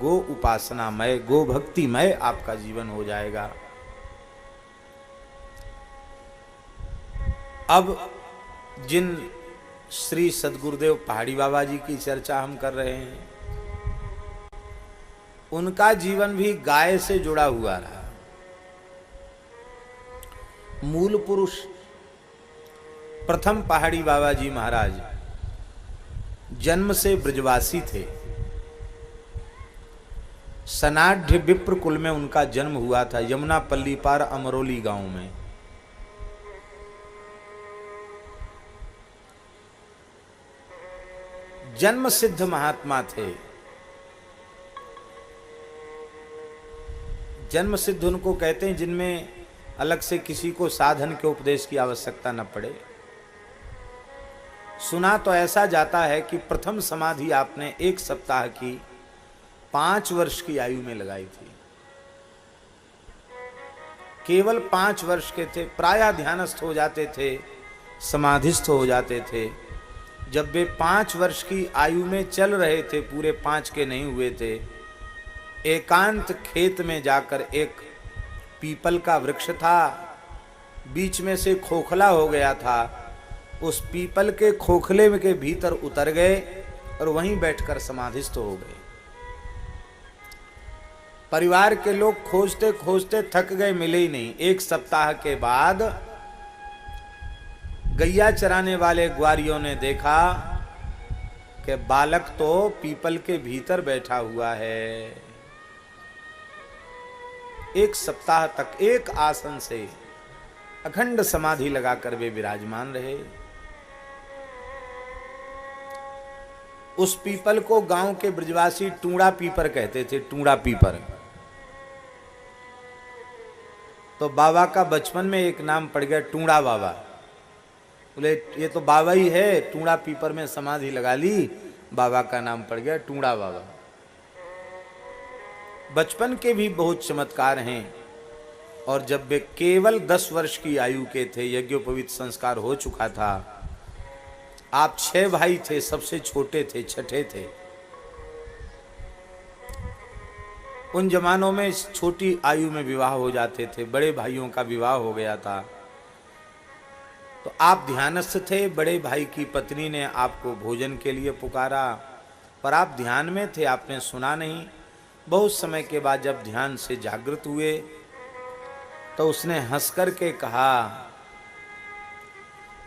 गो उपासनामय, गो भक्तिमय आपका जीवन हो जाएगा। अब जिन श्री सद्गुरुदेव पहाड़ी बाबा जी की चर्चा हम कर रहे हैं, उनका जीवन भी गाय से जुड़ा हुआ रहा। मूल पुरुष प्रथम पहाड़ी बाबा जी महाराज जन्म से ब्रजवासी थे। सनाढ़ विप्र कुल में उनका जन्म हुआ था, यमुना पल्ली पार अमरोली गांव में। जन्म सिद्ध महात्मा थे। जन्म सिद्ध उनको कहते हैं जिनमें अलग से किसी को साधन के उपदेश की आवश्यकता न पड़े। सुना तो ऐसा जाता है कि प्रथम समाधि आपने 1 सप्ताह की 5 वर्ष की आयु में लगाई थी। केवल 5 वर्ष के थे, प्रायः ध्यानस्थ हो जाते थे, समाधिस्थ हो जाते थे। जब वे 5 वर्ष की आयु में चल रहे थे, पूरे 5 के नहीं हुए थे, एकांत खेत में जाकर एक पीपल का वृक्ष था, बीच में से खोखला हो गया था। उस पीपल के खोखले के भीतर उतर गए और वहीं बैठकर समाधिस्थ हो गए। परिवार के लोग खोजते खोजते थक गए, मिले ही नहीं। 1 सप्ताह के बाद गैया चराने वाले ग्वारियों ने देखा कि बालक तो पीपल के भीतर बैठा हुआ है। 1 सप्ताह तक एक आसन से अखंड समाधि लगाकर वे विराजमान रहे। उस पीपल को गांव के ब्रजवासी टूड़ा पीपर कहते थे, टूड़ा पीपर। तो बाबा का बचपन में एक नाम पड़ गया, टूड़ा बाबा। बोले ये तो बाबा ही है, टूड़ा पीपर में समाधि लगा ली, बाबा का नाम पड़ गया टूड़ा बाबा। बचपन के भी बहुत चमत्कार हैं। और जब वे केवल 10 वर्ष की आयु के थे, यज्ञोपवीत संस्कार हो चुका था। आप 6 भाई थे, सबसे छोटे थे, छठे थे। उन जमानों में छोटी आयु में विवाह हो जाते थे, बड़े भाइयों का विवाह हो गया था। तो आप ध्यानस्थ थे, बड़े भाई की पत्नी ने आपको भोजन के लिए पुकारा, पर आप ध्यान में थे, आपने सुना नहीं। बहुत समय के बाद जब ध्यान से जागृत हुए तो उसने हंस कर के कहा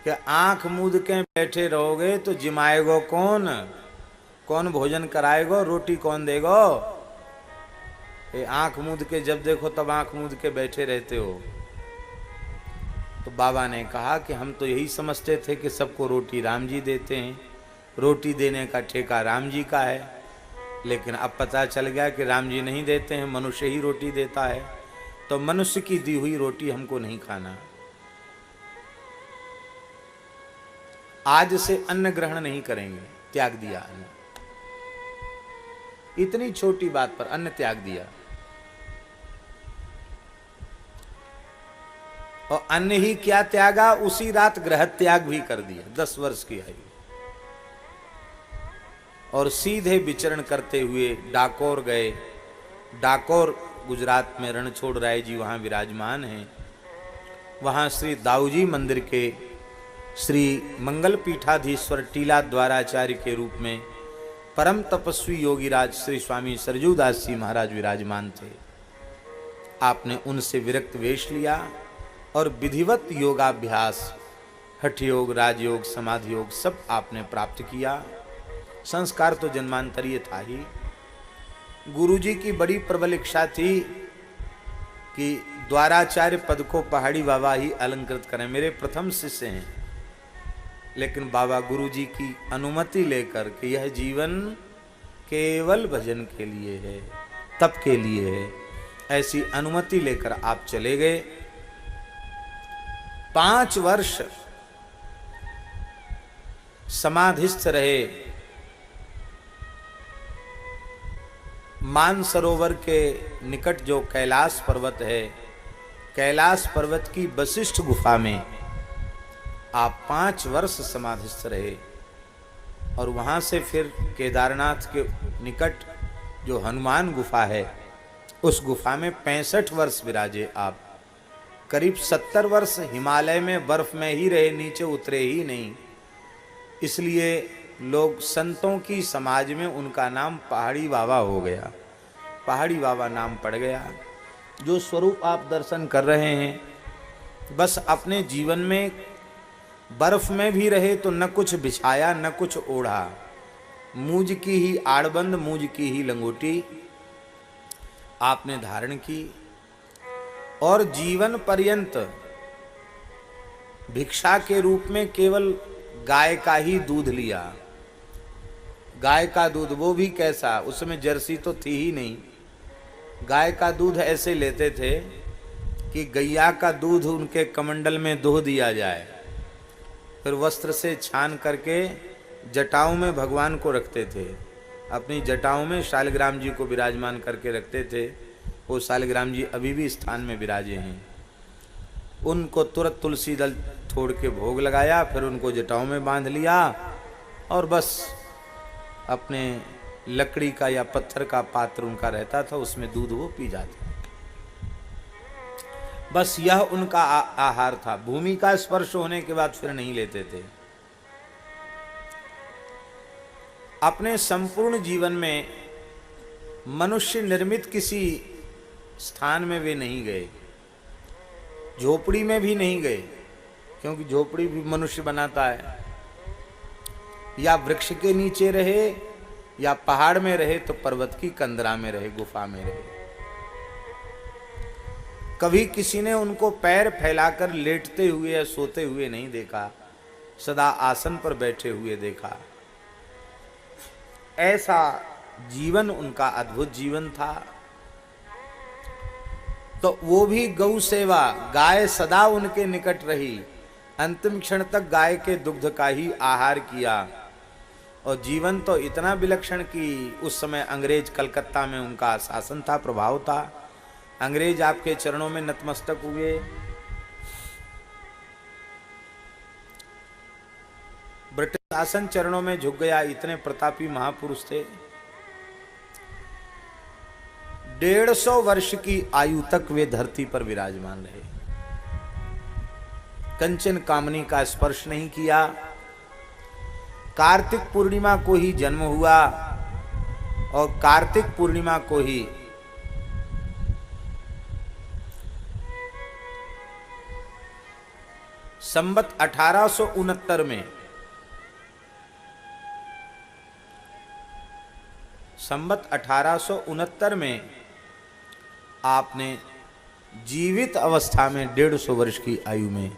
कि आंख मूंद के बैठे रहोगे तो जिमाएगो कौन, कौन भोजन कराएगो, रोटी कौन देगो। आंख मूंद के जब देखो तब आंख मूंद के बैठे रहते हो। तो बाबा ने कहा कि हम तो यही समझते थे कि सबको रोटी राम जी देते हैं, रोटी देने का ठेका राम जी का है। लेकिन अब पता चल गया कि राम जी नहीं देते हैं, मनुष्य ही रोटी देता है। तो मनुष्य की दी हुई रोटी हमको नहीं खाना। आज से अन्न ग्रहण नहीं करेंगे, त्याग दिया अन्न। इतनी छोटी बात पर अन्न त्याग दिया। और अन्न ही क्या त्यागा, उसी रात ग्रह त्याग भी कर दिया। 10 वर्ष की आयु। और सीधे विचरण करते हुए डाकोर गए। डाकोर गुजरात में रणछोड़ राय जी वहाँ विराजमान हैं। वहाँ श्री दाऊजी मंदिर के श्री मंगल पीठाधीश्वर टीला द्वाराचार्य के रूप में परम तपस्वी योगीराज श्री स्वामी सरजूदास जी महाराज विराजमान थे। आपने उनसे विरक्त वेश लिया और विधिवत योगाभ्यास, हठ योग, राजयोग, समाधि योग सब आपने प्राप्त किया। संस्कार तो जन्मांतरीय था ही। गुरुजी की बड़ी प्रबल इच्छा थी कि द्वाराचार्य पद को पहाड़ी बाबा ही अलंकृत करें, मेरे प्रथम शिष्य हैं। लेकिन बाबा गुरुजी की अनुमति लेकर कि यह जीवन केवल भजन के लिए है, तप के लिए है, ऐसी अनुमति लेकर आप चले गए। 5 वर्ष समाधिस्थ रहे। मानसरोवर के निकट जो कैलाश पर्वत है, कैलाश पर्वत की वशिष्ठ गुफा में आप 5 वर्ष समाधिस्थ रहे। और वहाँ से फिर केदारनाथ के निकट जो हनुमान गुफा है, उस गुफा में 65 वर्ष विराजे आप। करीब 70 वर्ष हिमालय में बर्फ में ही रहे, नीचे उतरे ही नहीं। इसलिए लोग संतों की समाज में उनका नाम पहाड़ी बाबा हो गया, पहाड़ी बाबा नाम पड़ गया। जो स्वरूप आप दर्शन कर रहे हैं, बस अपने जीवन में बर्फ में भी रहे तो न कुछ बिछाया न कुछ ओढ़ा, मूज की ही आड़बंद, मूज की ही लंगोटी आपने धारण की, और जीवन पर्यंत भिक्षा के रूप में केवल गाय का ही दूध लिया। गाय का दूध, वो भी कैसा, उसमें जर्सी तो थी ही नहीं। गाय का दूध ऐसे लेते थे कि गैया का दूध उनके कमंडल में दोह दिया जाए, फिर वस्त्र से छान करके जटाओं में भगवान को रखते थे। अपनी जटाओं में शालिग्राम जी को विराजमान करके रखते थे। वो शालिग्राम जी अभी भी स्थान में विराजे हैं। उनको तुरंत तुलसी दल छोड़ के भोग लगाया, फिर उनको जटाओं में बांध लिया और बस अपने लकड़ी का या पत्थर का पात्र उनका रहता था, उसमें दूध वो पी जाते। बस यह उनका आहार था। भूमि का स्पर्श होने के बाद फिर नहीं लेते थे। अपने संपूर्ण जीवन में मनुष्य निर्मित किसी स्थान में वे नहीं गए, झोपड़ी में भी नहीं गए, क्योंकि झोपड़ी भी मनुष्य बनाता है। या वृक्ष के नीचे रहे या पहाड़ में रहे तो पर्वत की कंदरा में रहे, गुफा में रहे। कभी किसी ने उनको पैर फैलाकर लेटते हुए या सोते हुए नहीं देखा, सदा आसन पर बैठे हुए देखा। ऐसा जीवन उनका अद्भुत जीवन था। तो वो भी गौ सेवा, गाय सदा उनके निकट रही, अंतिम क्षण तक गाय के दुग्ध का ही आहार किया। और जीवन तो इतना विलक्षण कि उस समय अंग्रेज कलकत्ता में उनका शासन था, प्रभाव था। अंग्रेज आपके चरणों में नतमस्तक हुए। ब्रिटिश शासन चरणों में झुक गया, इतने प्रतापी महापुरुष थे। 150 वर्ष की आयु तक वे धरती पर विराजमान रहे, कंचन कामनी का स्पर्श नहीं किया। कार्तिक पूर्णिमा को ही जन्म हुआ और कार्तिक पूर्णिमा को ही संवत 1869 में, संवत 1869 में आपने जीवित अवस्था में 150 वर्ष की आयु में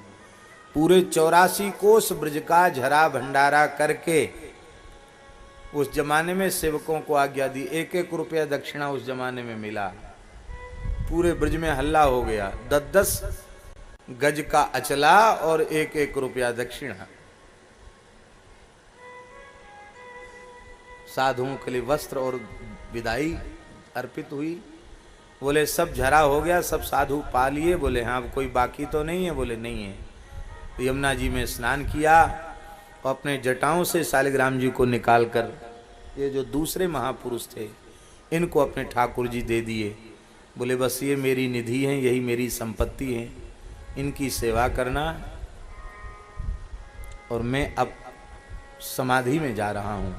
पूरे 84 कोस ब्रज का झरा भंडारा करके, उस जमाने में सेवकों को आज्ञा दी, 1-1 रुपया दक्षिणा उस जमाने में मिला। पूरे ब्रज में हल्ला हो गया, 10-10 गज का अचला और 1-1 रुपया दक्षिणा। साधुओं के लिए वस्त्र और विदाई अर्पित हुई। बोले सब झरा हो गया, सब साधु पा लिए। बोले हाँ, कोई बाकी तो नहीं है? बोले नहीं है। तो यमुना जी में स्नान किया और अपने जटाओं से शालिग्राम जी को निकालकर, ये जो दूसरे महापुरुष थे, इनको अपने ठाकुर जी दे दिए। बोले बस ये मेरी निधि है, यही मेरी संपत्ति है, इनकी सेवा करना, और मैं अब समाधि में जा रहा हूँ।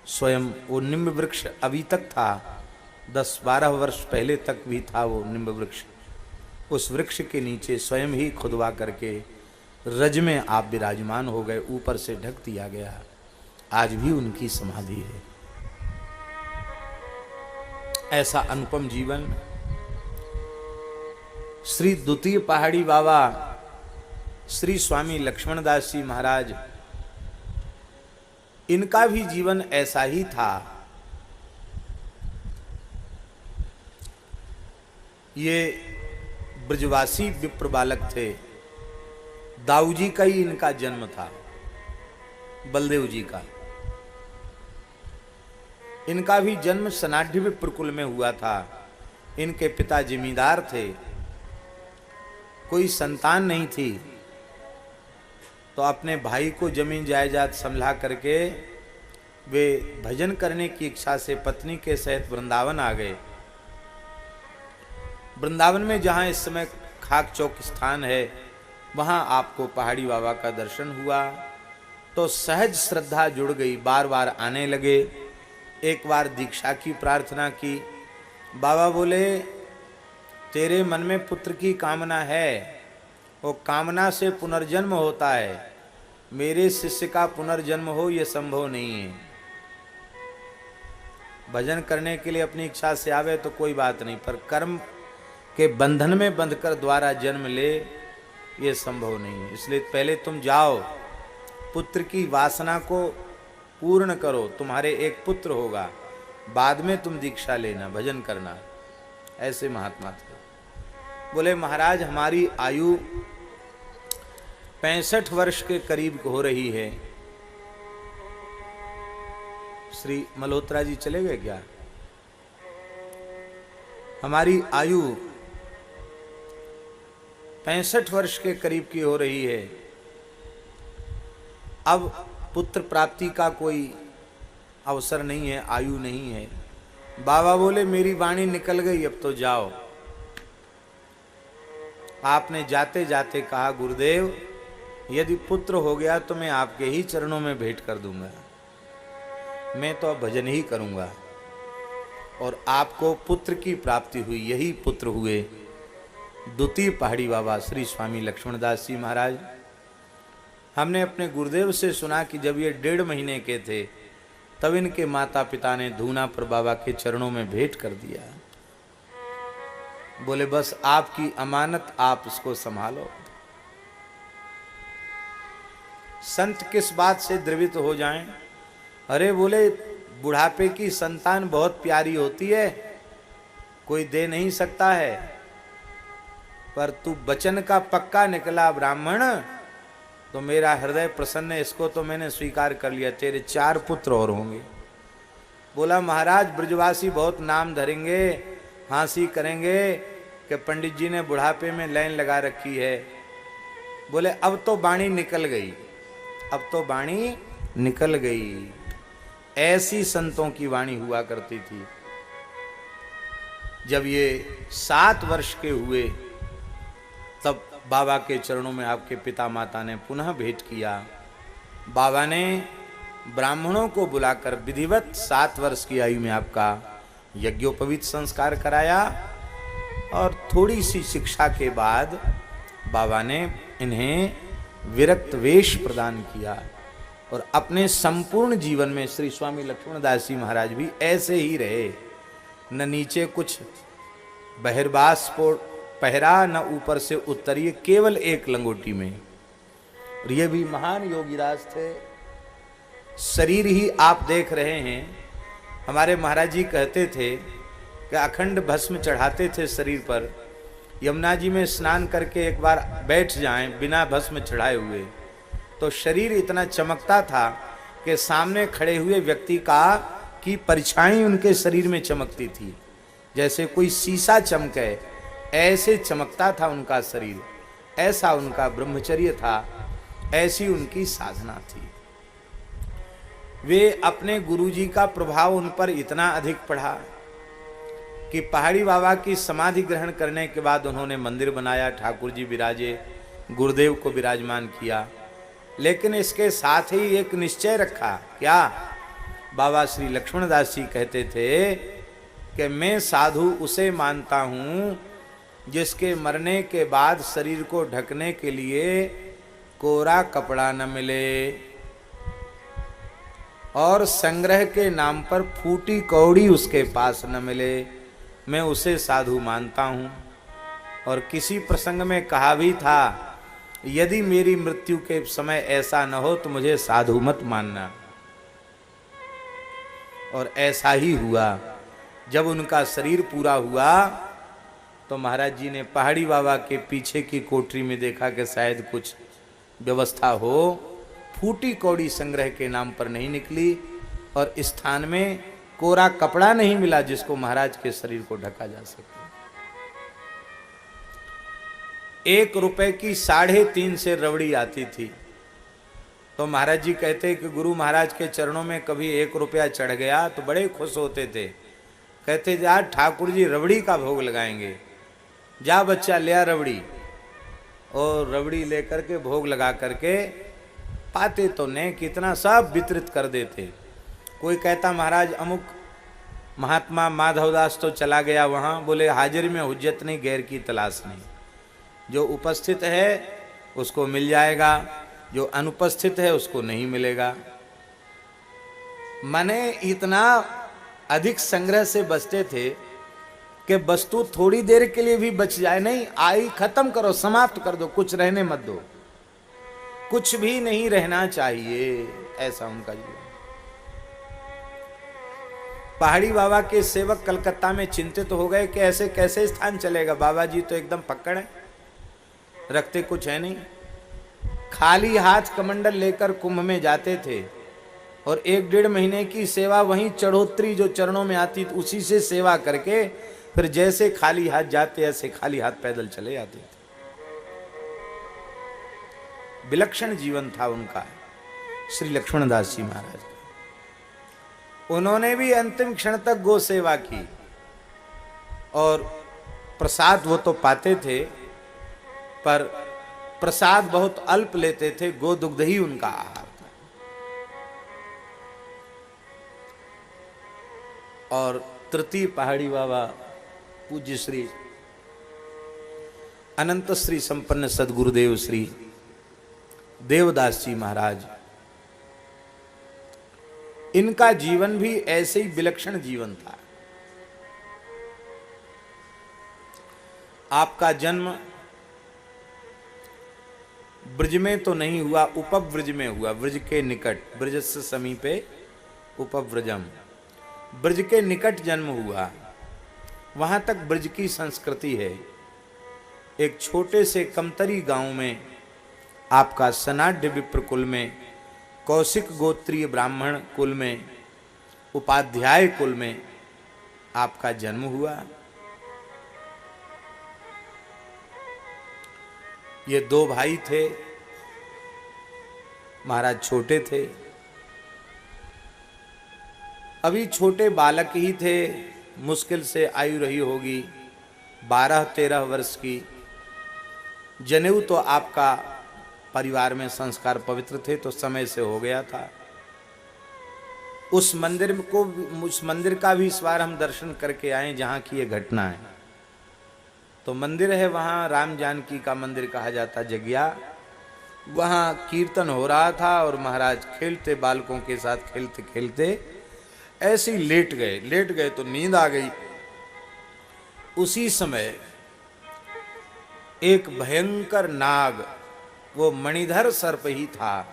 स्वयं वो निम्ब वृक्ष अभी तक था, 10-12 वर्ष पहले तक भी था वो निम्ब वृक्ष। उस वृक्ष के नीचे स्वयं ही खुदवा करके रज में आप विराजमान हो गए, ऊपर से ढक दिया गया। आज भी उनकी समाधि है। ऐसा अनुपम जीवन श्री द्वितीय पहाड़ी बाबा श्री स्वामी लक्ष्मणदास जी महाराज, इनका भी जीवन ऐसा ही था। ये ब्रजवासी विप्र बालक थे। दाऊ जी का ही इनका जन्म था, बलदेव जी का। इनका भी जन्म सनाढ़ विप्रकुल में हुआ था। इनके पिता जमींदार थे, कोई संतान नहीं थी, तो अपने भाई को जमीन जायदाद संभला करके वे भजन करने की इच्छा से पत्नी के सहित वृंदावन आ गए। वृंदावन में जहाँ इस समय खाक चौक स्थान है, वहाँ आपको पहाड़ी बाबा का दर्शन हुआ तो सहज श्रद्धा जुड़ गई, बार बार आने लगे। एक बार दीक्षा की प्रार्थना की। बाबा बोले, तेरे मन में पुत्र की कामना है, वो कामना से पुनर्जन्म होता है, मेरे शिष्य का पुनर्जन्म हो ये संभव नहीं है। भजन करने के लिए अपनी इच्छा से आवे तो कोई बात नहीं, पर कर्म के बंधन में बंधकर द्वारा जन्म ले ये संभव नहीं है। इसलिए पहले तुम जाओ, पुत्र की वासना को पूर्ण करो, तुम्हारे एक पुत्र होगा, बाद में तुम दीक्षा लेना, भजन करना। ऐसे महात्मा थे। बोले, महाराज हमारी आयु 65 वर्ष के करीब हो रही है। श्री मल्होत्रा जी चले गए क्या? हमारी आयु 65 वर्ष के करीब की हो रही है। अब पुत्र प्राप्ति का कोई अवसर नहीं है, आयु नहीं है। बाबा बोले, मेरी वाणी निकल गई, अब तो जाओ। आपने जाते जाते कहा, गुरुदेव यदि पुत्र हो गया तो मैं आपके ही चरणों में भेंट कर दूंगा, मैं तो अब भजन ही करूंगा। और आपको पुत्र की प्राप्ति हुई। यही पुत्र हुए द्वितीय पहाड़ी बाबा श्री स्वामी लक्ष्मणदास जी महाराज। हमने अपने गुरुदेव से सुना कि जब ये 1.5 महीने के थे तब इनके माता पिता ने धूना पर बाबा के चरणों में भेंट कर दिया। बोले, बस आपकी अमानत, आप उसको संभालो। संत किस बात से द्रवित हो जाएं? अरे बोले, बुढ़ापे की संतान बहुत प्यारी होती है, कोई दे नहीं सकता है, पर तू बचन का पक्का निकला ब्राह्मण तो मेरा हृदय प्रसन्न है, इसको तो मैंने स्वीकार कर लिया, तेरे 4 पुत्र और होंगे। बोला, महाराज ब्रजवासी बहुत नाम धरेंगे, हंसी करेंगे कि पंडित जी ने बुढ़ापे में लाइन लगा रखी है। बोले, अब तो वाणी निकल गई, अब तो वाणी निकल गई। ऐसी संतों की वाणी हुआ करती थी। जब ये 7 वर्ष के हुए तब बाबा के चरणों में आपके पिता माता ने पुनः भेंट किया। बाबा ने ब्राह्मणों को बुलाकर विधिवत 7 वर्ष की आयु में आपका यज्ञोपवीत संस्कार कराया और थोड़ी सी शिक्षा के बाद बाबा ने इन्हें विरक्त वेश प्रदान किया। और अपने संपूर्ण जीवन में श्री स्वामी लक्ष्मणदास जी महाराज भी ऐसे ही रहे, न नीचे कुछ बहिर्वास पहरा, न ऊपर से उत्तरीय, केवल एक लंगोटी में। और ये भी महान योगीराज थे। शरीर ही आप देख रहे हैं। हमारे महाराज जी कहते थे कि अखंड भस्म चढ़ाते थे शरीर पर। यमुना जी में स्नान करके एक बार बैठ जाएं बिना भस्म चढ़ाए हुए तो शरीर इतना चमकता था कि सामने खड़े हुए व्यक्ति की परछाई उनके शरीर में चमकती थी, जैसे कोई शीशा चमके, ऐसे चमकता था उनका शरीर। ऐसा उनका ब्रह्मचर्य था, ऐसी उनकी साधना थी। वे अपने गुरुजी का प्रभाव उन पर इतना अधिक पड़ा कि पहाड़ी बाबा की समाधि ग्रहण करने के बाद उन्होंने मंदिर बनाया, ठाकुर जी विराजे, गुरुदेव को विराजमान किया। लेकिन इसके साथ ही एक निश्चय रखा। क्या? बाबा श्री लक्ष्मणदास जी कहते थे कि मैं साधु उसे मानता हूँ जिसके मरने के बाद शरीर को ढकने के लिए कोरा कपड़ा न मिले और संग्रह के नाम पर फूटी कौड़ी उसके पास न मिले, मैं उसे साधु मानता हूँ। और किसी प्रसंग में कहा भी था, यदि मेरी मृत्यु के समय ऐसा न हो तो मुझे साधु मत मानना। और ऐसा ही हुआ। जब उनका शरीर पूरा हुआ तो महाराज जी ने पहाड़ी बाबा के पीछे की कोठरी में देखा कि शायद कुछ व्यवस्था हो। फूटी कौड़ी संग्रह के नाम पर नहीं निकली और स्थान में कोरा कपड़ा नहीं मिला जिसको महाराज के शरीर को ढका जा सके। 1 रुपए की 3.5 से रवड़ी आती थी। तो महाराज जी कहते कि गुरु महाराज के चरणों में कभी 1 रुपया चढ़ गया तो बड़े खुश होते थे। कहते जा ठाकुर जी रबड़ी का भोग लगाएंगे, जा बच्चा ले आ रबड़ी। और रबड़ी लेकर के भोग लगा करके पाते तो नहीं कितना सब वितरित कर देते। कोई कहता महाराज अमुक महात्मा माधवदास तो चला गया वहाँ, बोले हाजिर में हुज्जत नहीं गैर की तलाश नहीं, जो उपस्थित है उसको मिल जाएगा, जो अनुपस्थित है उसको नहीं मिलेगा। माने इतना अधिक संग्रह से बचते थे कि वस्तु थोड़ी देर के लिए भी बच जाए, नहीं आई खत्म करो, समाप्त कर दो, कुछ रहने मत दो, कुछ भी नहीं रहना चाहिए, ऐसा उनका जीवन। पहाड़ी बाबा के सेवक कलकत्ता में चिंतित हो गए कि ऐसे कैसे स्थान चलेगा, बाबा जी तो एकदम पक्कड़ है, रखते कुछ है नहीं। खाली हाथ कमंडल लेकर कुंभ में जाते थे और 1-1.5 महीने की सेवा वहीं चढ़ोत्री जो चरणों में आती उसी से सेवा करके फिर जैसे खाली हाथ जाते ऐसे खाली हाथ पैदल चले जाते थे। विलक्षण जीवन था उनका श्री लक्ष्मणदास जी महाराज का। उन्होंने भी अंतिम क्षण तक गो सेवा की और प्रसाद वो तो पाते थे पर प्रसाद बहुत अल्प लेते थे, गो दुग्ध ही उनका आहार था। और तृतीय पहाड़ी बाबा पूज्य श्री अनंत श्री संपन्न सदगुरुदेव श्री देवदास जी महाराज, इनका जीवन भी ऐसे ही विलक्षण जीवन था। आपका जन्म ब्रज में तो नहीं हुआ, उपव्रज में हुआ, ब्रज के निकट, ब्रज से समीपे उपव्रजम, ब्रज के निकट जन्म हुआ। वहां तक ब्रज की संस्कृति है। एक छोटे से कमतरी गांव में आपका सनाढ़ विप्र कुल में, कौशिक गोत्रीय ब्राह्मण कुल में, उपाध्याय कुल में आपका जन्म हुआ। ये 2 भाई थे, महाराज छोटे थे, अभी छोटे बालक ही थे, मुश्किल से आयु रही होगी 12-13 वर्ष की। जनेऊ तो आपका परिवार में संस्कार पवित्र थे तो समय से हो गया था। उस मंदिर का भी इस बार हम दर्शन करके आए जहाँ की ये घटना है। तो मंदिर है वहाँ, राम जानकी का मंदिर कहा जाता जगिया। वहाँ कीर्तन हो रहा था और महाराज खेलते, बालकों के साथ खेलते खेलते ऐसे ही लेट गए तो नींद आ गई। उसी समय एक भयंकर नाग, वो मणिधर सर्प ही था,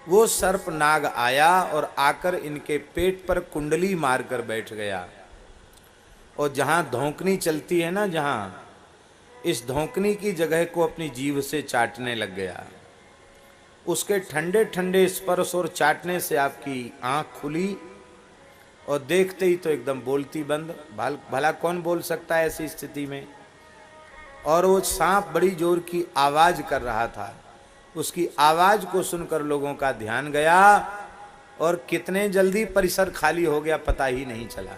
वो सर्प नाग आया और आकर इनके पेट पर कुंडली मारकर बैठ गया। और जहां धौंकनी चलती है ना, जहां, इस धौंकनी की जगह को अपनी जीभ से चाटने लग गया। उसके ठंडे ठंडे स्पर्श और चाटने से आपकी आंख खुली और देखते ही तो एकदम बोलती बंद। भला कौन बोल सकता है ऐसी स्थिति में। और वो सांप बड़ी जोर की आवाज कर रहा था। उसकी आवाज को सुनकर लोगों का ध्यान गया और कितने जल्दी परिसर खाली हो गया पता ही नहीं चला।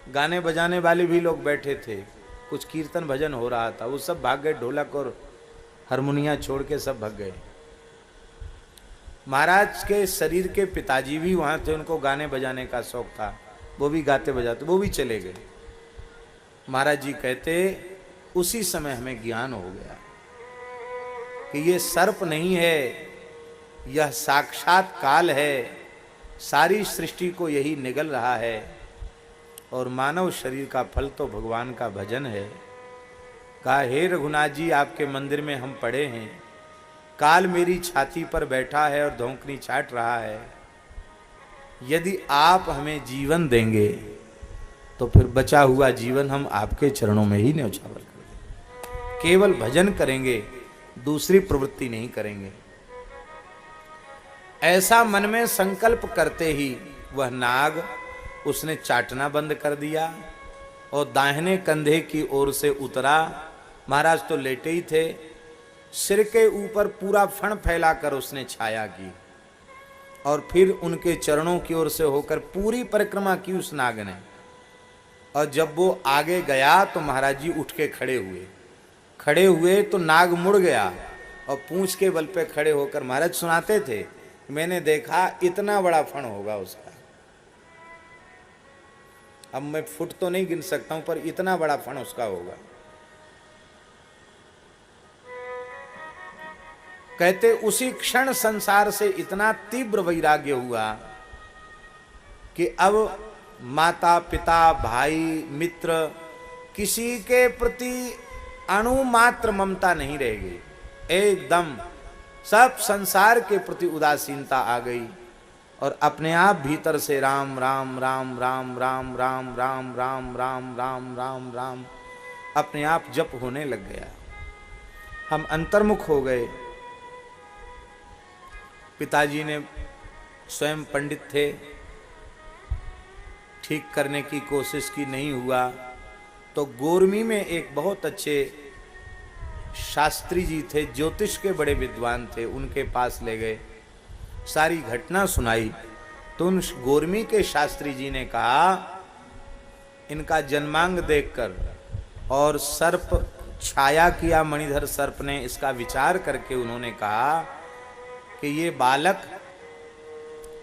गाने बजाने वाले भी लोग बैठे थे, कुछ कीर्तन भजन हो रहा था, वो सब भाग गए, ढोलक और हारमोनिया छोड़ के सब भाग गए। महाराज के शरीर के पिताजी भी वहाँ थे, उनको गाने बजाने का शौक था, वो भी गाते बजाते वो भी चले गए। महाराज जी कहते उसी समय हमें ज्ञान हो गया कि ये सर्प नहीं है, यह साक्षात काल है, सारी सृष्टि को यही निगल रहा है और मानव शरीर का फल तो भगवान का भजन है। कहा हे रघुनाथ जी, आपके मंदिर में हम पड़े हैं, काल मेरी छाती पर बैठा है और धौंकनी चाट रहा है। यदि आप हमें जीवन देंगे तो फिर बचा हुआ जीवन हम आपके चरणों में ही न्यौछावर कर देंगे, केवल भजन करेंगे, दूसरी प्रवृत्ति नहीं करेंगे। ऐसा मन में संकल्प करते ही वह नाग उसने चाटना बंद कर दिया और दाहिने कंधे की ओर से उतरा। महाराज तो लेटे ही थे, सिर के ऊपर पूरा फण फैलाकर उसने छाया की और फिर उनके चरणों की ओर से होकर पूरी परिक्रमा की उस नाग ने। और जब वो आगे गया तो महाराज जी उठ के खड़े हुए तो नाग मुड़ गया और पूंछ के बल पे खड़े होकर महाराज सुनाते थे, मैंने देखा इतना बड़ा फण होगा उसका। अब मैं फुट तो नहीं गिन सकता हूं पर इतना बड़ा फण उसका होगा। कहते उसी क्षण संसार से इतना तीव्र वैराग्य हुआ कि अब माता पिता भाई मित्र किसी के प्रति अणु मात्र ममता नहीं रह गई। एकदम सब संसार के प्रति उदासीनता आ गई और अपने आप भीतर से राम राम राम राम राम राम राम राम राम राम राम राम अपने आप जप होने लग गया। हम अंतर्मुख हो गए। पिताजी ने स्वयं पंडित थे, ठीक करने की कोशिश की, नहीं हुआ तो गोरमी में एक बहुत अच्छे शास्त्री जी थे, ज्योतिष के बड़े विद्वान थे, उनके पास ले गए, सारी घटना सुनाई। तो उन गोरमी के शास्त्री जी ने कहा, इनका जन्मांग देखकर और सर्प छाया किया मणिधर सर्प ने, इसका विचार करके उन्होंने कहा कि ये बालक,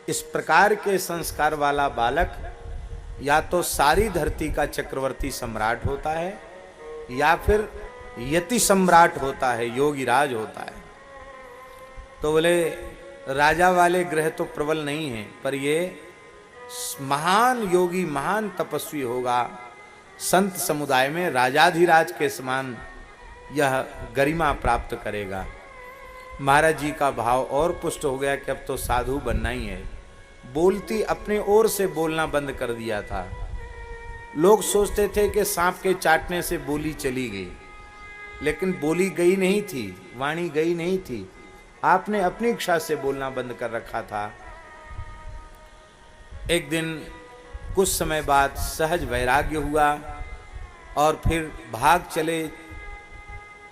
इस प्रकार के संस्कार वाला बालक या तो सारी धरती का चक्रवर्ती सम्राट होता है या फिर यति सम्राट होता है, योगी राज होता है। तो बोले राजा वाले ग्रह तो प्रबल नहीं है, पर ये महान योगी महान तपस्वी होगा, संत समुदाय में राजाधिराज के समान यह गरिमा प्राप्त करेगा। महाराज जी का भाव और पुष्ट हो गया कि अब तो साधु बनना ही है। बोलती अपने ओर से बोलना बंद कर दिया था। लोग सोचते थे कि सांप के चाटने से बोली चली गई, लेकिन बोली गई नहीं थी, वाणी गई नहीं थी, आपने अपनी इच्छा से बोलना बंद कर रखा था। एक दिन कुछ समय बाद सहज वैराग्य हुआ और फिर भाग चले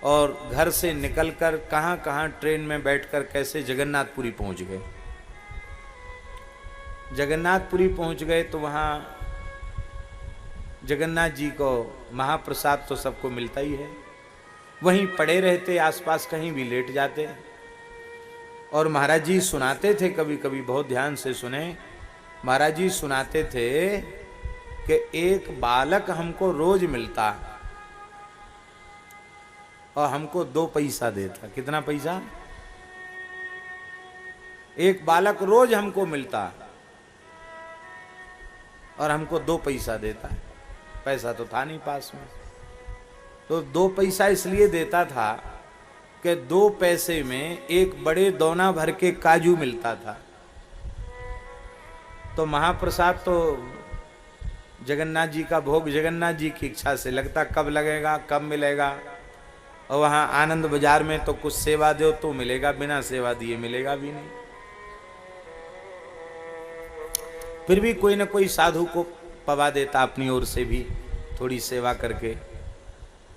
और घर से निकलकर कहां कहां ट्रेन में बैठकर कैसे जगन्नाथपुरी पहुंच गए। जगन्नाथपुरी पहुंच गए तो वहां जगन्नाथ जी को महाप्रसाद तो सबको मिलता ही है, वहीं पड़े रहते, आसपास कहीं भी लेट जाते। और महाराज जी सुनाते थे, कभी कभी बहुत ध्यान से सुने, महाराज जी सुनाते थे कि एक बालक हमको रोज मिलता और हमको 2 पैसा देता। कितना पैसा? एक बालक रोज हमको मिलता और हमको 2 पैसा देता। पैसा तो था नहीं पास में, तो 2 पैसा इसलिए देता था कि 2 पैसे में एक बड़े दोना भर के काजू मिलता था। तो महाप्रसाद तो जगन्नाथ जी का भोग जगन्नाथ जी की इच्छा से लगता, कब लगेगा कब मिलेगा। और वहाँ आनंद बाजार में तो कुछ सेवा दो तो मिलेगा, बिना सेवा दिए मिलेगा भी नहीं। फिर भी कोई ना कोई साधु को पवा देता अपनी ओर से भी थोड़ी सेवा करके।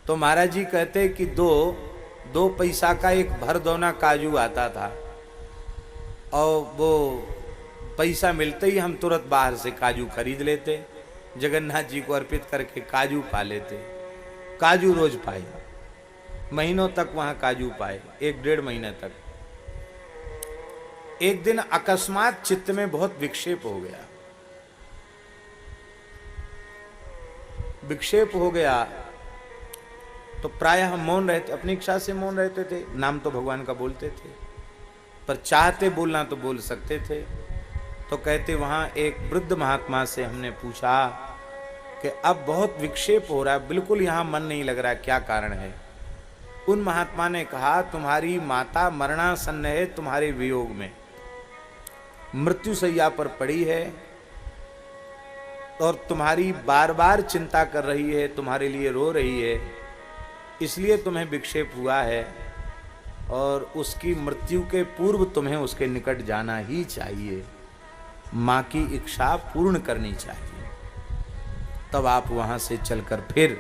तो महाराज जी कहते कि 2 पैसा का एक भर दोना काजू आता था और वो पैसा मिलते ही हम तुरंत बाहर से काजू खरीद लेते, जगन्नाथ जी को अर्पित करके काजू पा लेते। काजू रोज पाए, महीनों तक वहां काजू पाए, 1-1.5 महीने तक। एक दिन अकस्मात चित्त में बहुत विक्षेप हो गया। विक्षेप हो गया तो प्रायः हम मौन रहते, अपनी इच्छा से मौन रहते थे, नाम तो भगवान का बोलते थे, पर चाहते बोलना तो बोल सकते थे। तो कहते वहां एक वृद्ध महात्मा से हमने पूछा कि अब बहुत विक्षेप हो रहा है, बिल्कुल यहाँ मन नहीं लग रहा, क्या कारण है। उन महात्मा ने कहा, तुम्हारी माता मरणासन्न है, तुम्हारे वियोग में मृत्युशैया पर पड़ी है और तुम्हारी बार बार चिंता कर रही है, तुम्हारे लिए रो रही है, इसलिए तुम्हें विक्षेप हुआ है और उसकी मृत्यु के पूर्व तुम्हें उसके निकट जाना ही चाहिए, माँ की इच्छा पूर्ण करनी चाहिए। तब आप वहां से चलकर फिर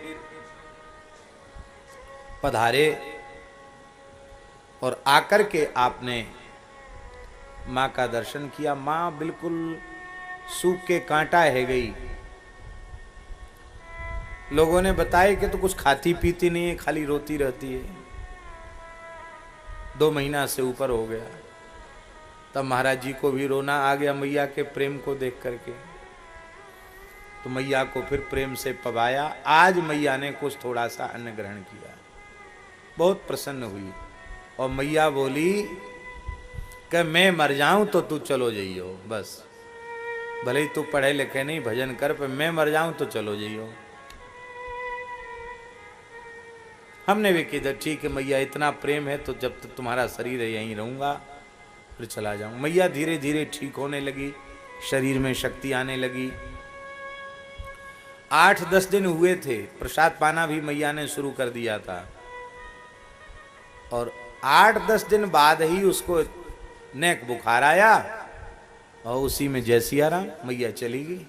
पधारे और आकर के आपने माँ का दर्शन किया। माँ बिल्कुल सूख के कांटा है गई। लोगों ने बताया कि तो कुछ खाती पीती नहीं है, खाली रोती रहती है। 2 महीना से ऊपर हो गया। तब महाराज जी को भी रोना आ गया मैया के प्रेम को देख करके। तो मैया को फिर प्रेम से पवाया। आज मैया ने कुछ थोड़ा सा अन्न ग्रहण किया, बहुत प्रसन्न हुई। और मैया बोली कि मैं मर जाऊं तो तू चलो जाइयो, बस भले ही तू पढ़े लिखे नहीं भजन कर, पर मैं मर जाऊं तो चलो जाइयो। हमने भी किया ठीक है मैया, इतना प्रेम है तो जब तक तुम्हारा शरीर है यहीं रहूंगा, फिर चला जाऊं। मैया धीरे धीरे ठीक होने लगी, शरीर में शक्ति आने लगी। 8-10 दिन हुए थे, प्रसाद पाना भी मैया ने शुरू कर दिया था। और 8-10 दिन बाद ही उसको नेक बुखार आया और उसी में जैसी आराम, मैया चली गई।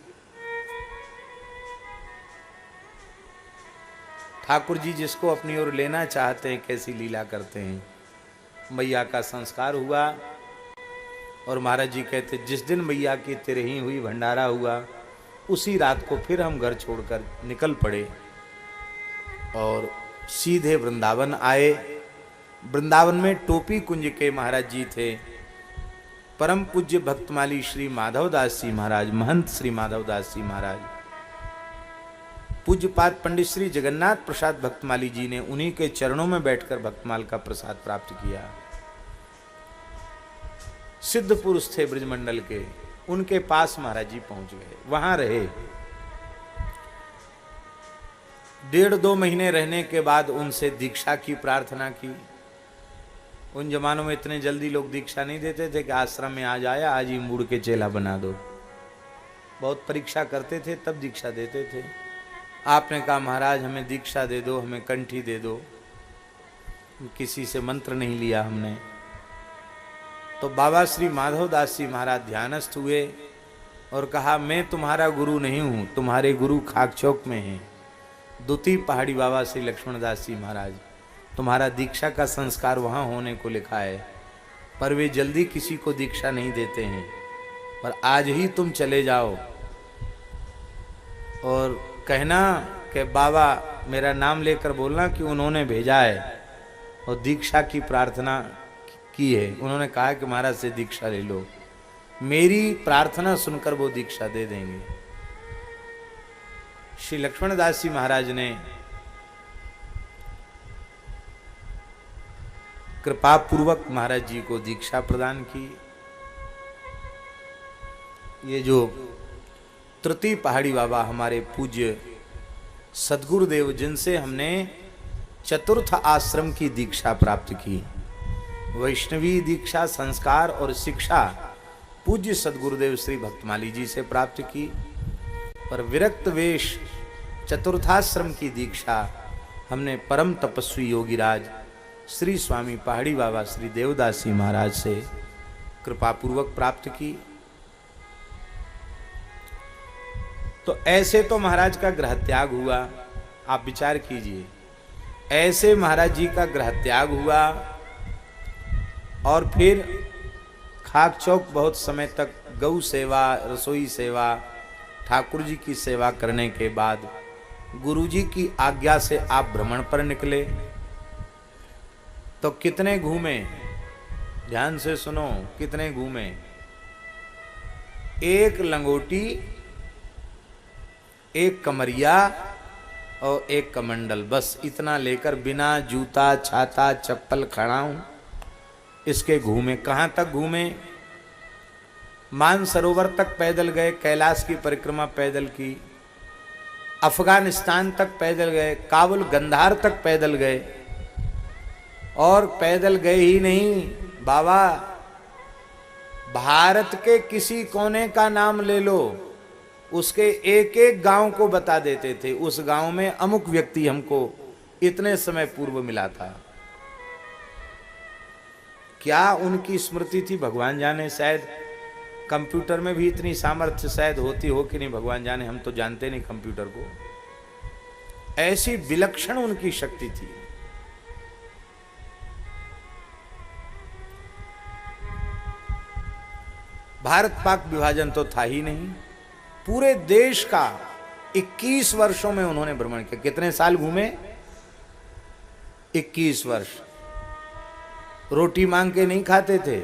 ठाकुर जी जिसको अपनी ओर लेना चाहते हैं कैसी लीला करते हैं। मैया का संस्कार हुआ और महाराज जी कहते जिस दिन मैया की तिरही हुई, भंडारा हुआ, उसी रात को फिर हम घर छोड़कर निकल पड़े और सीधे वृंदावन आए। वृंदावन में टोपी कुंज के महाराज जी थे, परम पूज्य भक्तमाली श्री माधवदास जी महाराज, महंत श्री माधवदास जी महाराज, पूज्यपाद पंडित श्री जगन्नाथ प्रसाद भक्तमाली जी ने उन्हीं के चरणों में बैठकर भक्तमाल का प्रसाद प्राप्त किया। सिद्ध पुरुष थे ब्रजमंडल के, उनके पास महाराज जी पहुंच गए, वहां रहे। 1.5-2 महीने रहने के बाद उनसे दीक्षा की प्रार्थना की। उन जमानों में इतने जल्दी लोग दीक्षा नहीं देते थे कि आश्रम में आ जाया आज ही मुड़ के चेला बना दो। बहुत परीक्षा करते थे तब दीक्षा देते थे। आपने कहा महाराज हमें दीक्षा दे दो, हमें कंठी दे दो। किसी से मंत्र नहीं लिया हमने। तो बाबा श्री माधवदास जी महाराज ध्यानस्थ हुए और कहा मैं तुम्हारा गुरु नहीं हूं, तुम्हारे गुरु खाकचौक में हैं, द्वितीय पहाड़ी बाबा श्री लक्ष्मणदास जी महाराज। तुम्हारा दीक्षा का संस्कार वहां होने को लिखा है, पर वे जल्दी किसी को दीक्षा नहीं देते हैं। पर आज ही तुम चले जाओ और कहना कि बाबा मेरा नाम लेकर बोलना कि उन्होंने भेजा है और दीक्षा की प्रार्थना की है। उन्होंने कहा कि महाराज से दीक्षा ले लो, मेरी प्रार्थना सुनकर वो दीक्षा दे देंगे। श्री लक्ष्मणदास जी महाराज ने कृपा पूर्वक महाराज जी को दीक्षा प्रदान की। ये जो तृतीय पहाड़ी बाबा हमारे पूज्य सद्गुरुदेव, जिनसे हमने चतुर्थ आश्रम की दीक्षा प्राप्त की, वैष्णवी दीक्षा, संस्कार और शिक्षा पूज्य सद्गुरुदेव श्री भक्तमाली जी से प्राप्त की। पर विरक्त वेश चतुर्थाश्रम की दीक्षा हमने परम तपस्वी योगीराज श्री स्वामी पहाड़ी बाबा श्री देवदास जी महाराज से कृपापूर्वक प्राप्त की। तो ऐसे तो महाराज का ग्रह त्याग हुआ। आप विचार कीजिए, ऐसे महाराज जी का ग्रह त्याग हुआ और फिर खाकचौक बहुत समय तक गौ सेवा, रसोई सेवा, ठाकुर जी की सेवा करने के बाद गुरु जी की आज्ञा से आप भ्रमण पर निकले। तो कितने घूमे, ध्यान से सुनो, कितने घूमे। एक लंगोटी, एक कमरिया और एक कमंडल, बस इतना लेकर बिना जूता, छाता, चप्पल, खड़ाऊं इसके घूमे। कहाँ तक घूमे? मानसरोवर तक पैदल गए, कैलाश की परिक्रमा पैदल की, अफगानिस्तान तक पैदल गए, काबुल गंधार तक पैदल गए। और पैदल गए ही नहीं बाबा, भारत के किसी कोने का नाम ले लो, उसके एक एक गांव को बता देते थे, उस गांव में अमुक व्यक्ति हमको इतने समय पूर्व मिला था। क्या उनकी स्मृति थी भगवान जाने। शायद कंप्यूटर में भी इतनी सामर्थ्य शायद होती हो कि नहीं भगवान जाने, हम तो जानते नहीं कंप्यूटर को। ऐसी विलक्षण उनकी शक्ति थी। भारत पाक विभाजन तो था ही नहीं। पूरे देश का 21 वर्षों में उन्होंने भ्रमण किया। कितने साल घूमे? 21 वर्ष। रोटी मांग के नहीं खाते थे,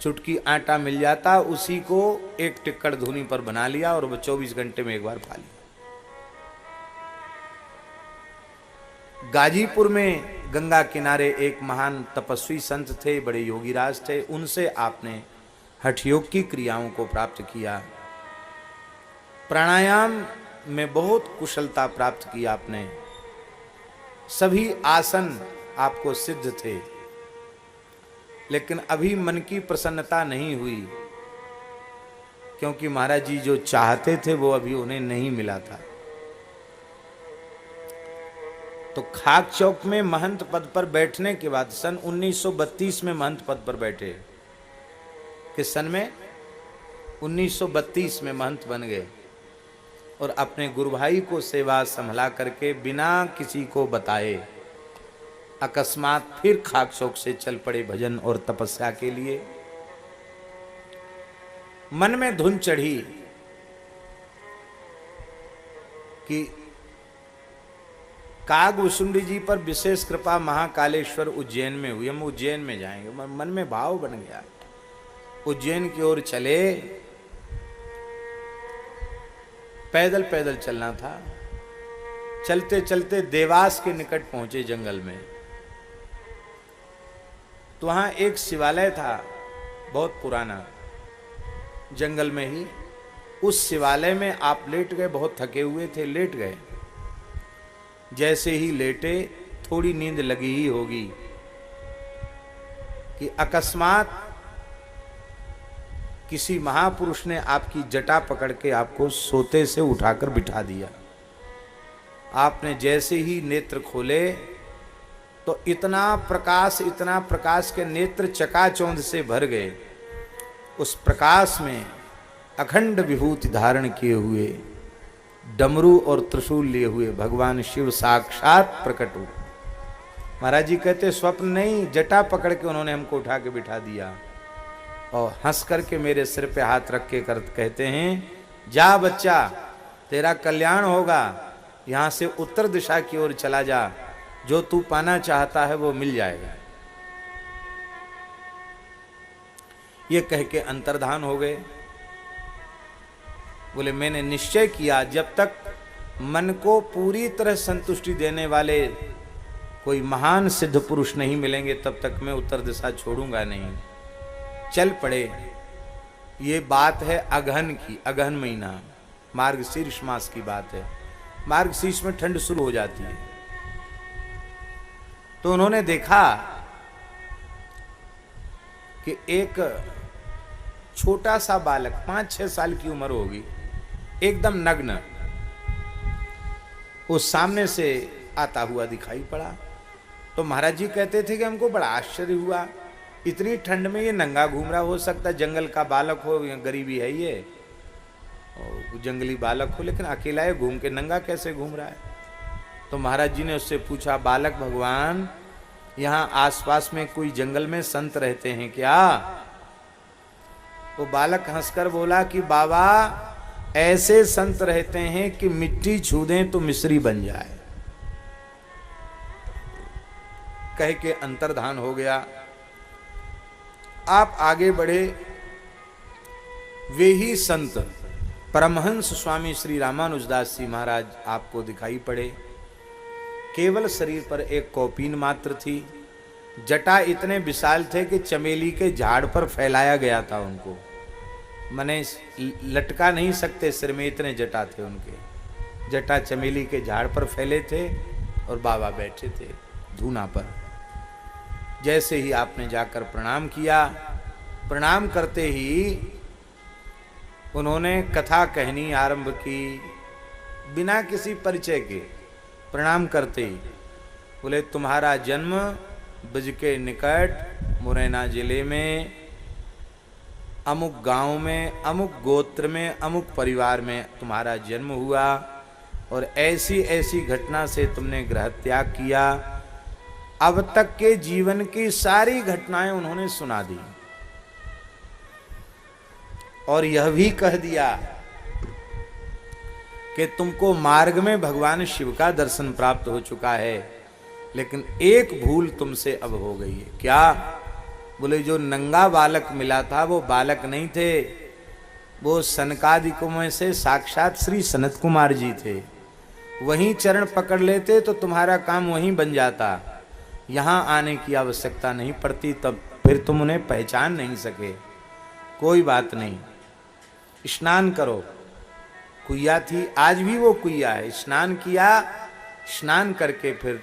चुटकी आटा मिल जाता, उसी को एक टिक्कड़ धुनी पर बना लिया और वो 24 घंटे में एक बार खा लिया। गाजीपुर में गंगा किनारे एक महान तपस्वी संत थे, बड़े योगीराज थे, उनसे आपने हठ योग की क्रियाओं को प्राप्त किया। प्राणायाम में बहुत कुशलता प्राप्त की आपने। सभी आसन आपको सिद्ध थे, लेकिन अभी मन की प्रसन्नता नहीं हुई, क्योंकि महाराज जी जो चाहते थे वो अभी उन्हें नहीं मिला था। तो खाक चौक में महंत पद पर बैठने के बाद सन 1932 में महंत पद पर बैठे। किस सन में? 1932 में महंत बन गए और अपने गुरु भाई को सेवा संभला करके बिना किसी को बताए अकस्मात फिर खाक चौक से चल पड़े भजन और तपस्या के लिए। मन में धुन चढ़ी कि काग वसुंडी जी पर विशेष कृपा महाकालेश्वर उज्जैन में हुई, हम उज्जैन में जाएंगे। मन में भाव बन गया, उज्जैन की ओर चले। पैदल पैदल चलना था। चलते चलते देवास के निकट पहुंचे जंगल में। तो वहां एक शिवालय था, बहुत पुराना, जंगल में ही। उस शिवालय में आप लेट गए, बहुत थके हुए थे, लेट गए। जैसे ही लेटे, थोड़ी नींद लगी ही होगी कि अकस्मात किसी महापुरुष ने आपकी जटा पकड़ के आपको सोते से उठाकर बिठा दिया। आपने जैसे ही नेत्र खोले तो इतना प्रकाश के नेत्र चकाचौंध से भर गए। उस प्रकाश में अखंड विभूति धारण किए हुए, डमरू और त्रिशूल लिए हुए भगवान शिव साक्षात प्रकट हुए। महाराज जी कहते स्वप्न नहीं, जटा पकड़ के उन्होंने हमको उठा के बिठा दिया और हंस करके मेरे सिर पे हाथ रख के कहते हैं, जा बच्चा, तेरा कल्याण होगा, यहां से उत्तर दिशा की ओर चला जा, जो तू पाना चाहता है वो मिल जाएगा। ये कह के अंतर्धान हो गए। बोले मैंने निश्चय किया जब तक मन को पूरी तरह संतुष्टि देने वाले कोई महान सिद्ध पुरुष नहीं मिलेंगे तब तक मैं उत्तर दिशा छोड़ूंगा नहीं। चल पड़े। ये बात है अगहन की, अगहन महीना, मार्गशीर्ष मास की बात है। मार्गशीर्ष में ठंड शुरू हो जाती है। तो उन्होंने देखा कि एक छोटा सा बालक 5-6 साल की उम्र होगी, एकदम नग्न, उस सामने से आता हुआ दिखाई पड़ा। तो महाराज जी कहते थे कि हमको बड़ा आश्चर्य हुआ, इतनी ठंड में ये नंगा घूम रहा, हो सकता है जंगल का बालक हो, गरीबी है ये, और जंगली बालक हो, लेकिन अकेला है, घूम के नंगा कैसे घूम रहा है। तो महाराज जी ने उससे पूछा, बालक भगवान, यहाँ आसपास में कोई जंगल में संत रहते हैं क्या? वो बालक हंसकर बोला कि बाबा, ऐसे संत रहते हैं कि मिट्टी छू दें तो मिस्री बन जाए। कह के अंतर्धान हो गया। आप आगे बढ़े। वे ही संत परमहंस स्वामी श्री रामानुजदास जी महाराज आपको दिखाई पड़े। केवल शरीर पर एक कौपीन मात्र थी। जटा इतने विशाल थे कि चमेली के झाड़ पर फैलाया गया था उनको, मने लटका नहीं सकते सिर में, इतने जटा थे उनके। जटा चमेली के झाड़ पर फैले थे और बाबा बैठे थे धूना पर। जैसे ही आपने जाकर प्रणाम किया, प्रणाम करते ही उन्होंने कथा कहनी आरंभ की, बिना किसी परिचय के। प्रणाम करते ही बोले, तुम्हारा जन्म ब्रज के निकट मुरैना जिले में अमुक गांव में, अमुक गोत्र में, अमुक परिवार में तुम्हारा जन्म हुआ और ऐसी ऐसी घटना से तुमने गृह त्याग किया। अब तक के जीवन की सारी घटनाएं उन्होंने सुना दी। और यह भी कह दिया कि तुमको मार्ग में भगवान शिव का दर्शन प्राप्त हो चुका है, लेकिन एक भूल तुमसे अब हो गई है। क्या? बोले जो नंगा बालक मिला था वो बालक नहीं थे, वो सनकादिकों में से साक्षात श्री सनत कुमार जी थे। वहीं चरण पकड़ लेते तो तुम्हारा काम वहीं बन जाता, यहाँ आने की आवश्यकता नहीं पड़ती, तब फिर तुम उन्हें पहचान नहीं सके। कोई बात नहीं, स्नान करो। कुइया थी, आज भी वो कुइया है। स्नान किया, स्नान करके फिर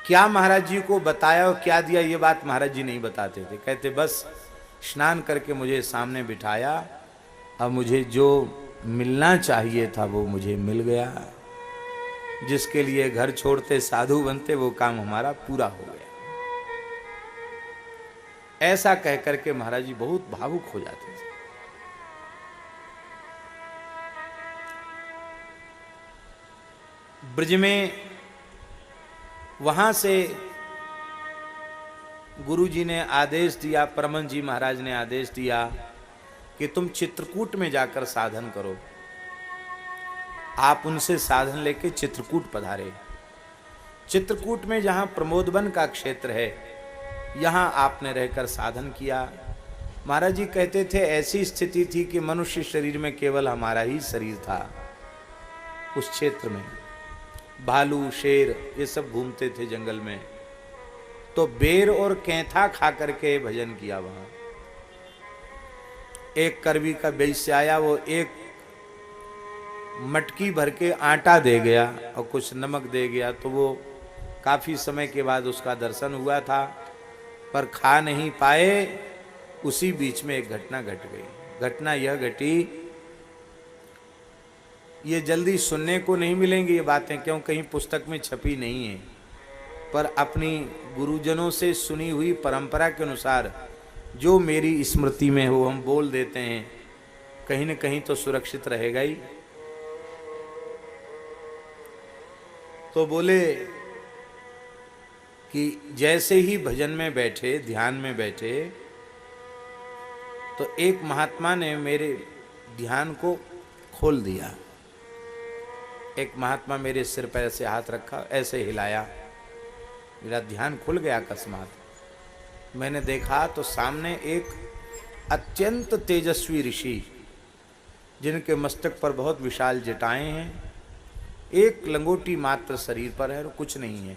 क्या महाराज जी को बताया और क्या दिया ये बात महाराज जी नहीं बताते थे। कहते बस स्नान करके मुझे सामने बिठाया, अब मुझे जो मिलना चाहिए था वो मुझे मिल गया। जिसके लिए घर छोड़ते साधु बनते वो काम हमारा पूरा हो गया। ऐसा कह करके महाराज जी बहुत भावुक हो जाते थे। ब्रज में वहां से गुरु जी ने आदेश दिया, परमहंस जी महाराज ने आदेश दिया कि तुम चित्रकूट में जाकर साधन करो। आप उनसे साधन लेके चित्रकूट पधारे। चित्रकूट में जहां प्रमोदवन का क्षेत्र है, यहां आपने रहकर साधन किया। महाराज जी कहते थे ऐसी स्थिति थी कि मनुष्य शरीर में केवल हमारा ही शरीर था। उस क्षेत्र में भालू शेर ये सब घूमते थे जंगल में, तो बेर और कैंथा खा करके भजन किया। वहां एक करवी का वैश्य आया, वो एक मटकी भर के आटा दे गया और कुछ नमक दे गया, तो वो काफी समय के बाद उसका दर्शन हुआ था, पर खा नहीं पाए। उसी बीच में एक घटना घट गई। घटना यह घटी, ये जल्दी सुनने को नहीं मिलेंगी ये बातें, क्यों कहीं पुस्तक में छपी नहीं है, पर अपनी गुरुजनों से सुनी हुई परंपरा के अनुसार जो मेरी स्मृति में हो हम बोल देते हैं, कहीं न कहीं तो सुरक्षित रहेगा ही। तो बोले कि जैसे ही भजन में बैठे, ध्यान में बैठे, तो एक महात्मा ने मेरे ध्यान को खोल दिया। एक महात्मा मेरे सिर पर ऐसे हाथ रखा, ऐसे हिलाया, मेरा ध्यान खुल गया अकस्मात। मैंने देखा तो सामने एक अत्यंत तेजस्वी ऋषि, जिनके मस्तक पर बहुत विशाल जटाएं हैं, एक लंगोटी मात्र शरीर पर है और कुछ नहीं है।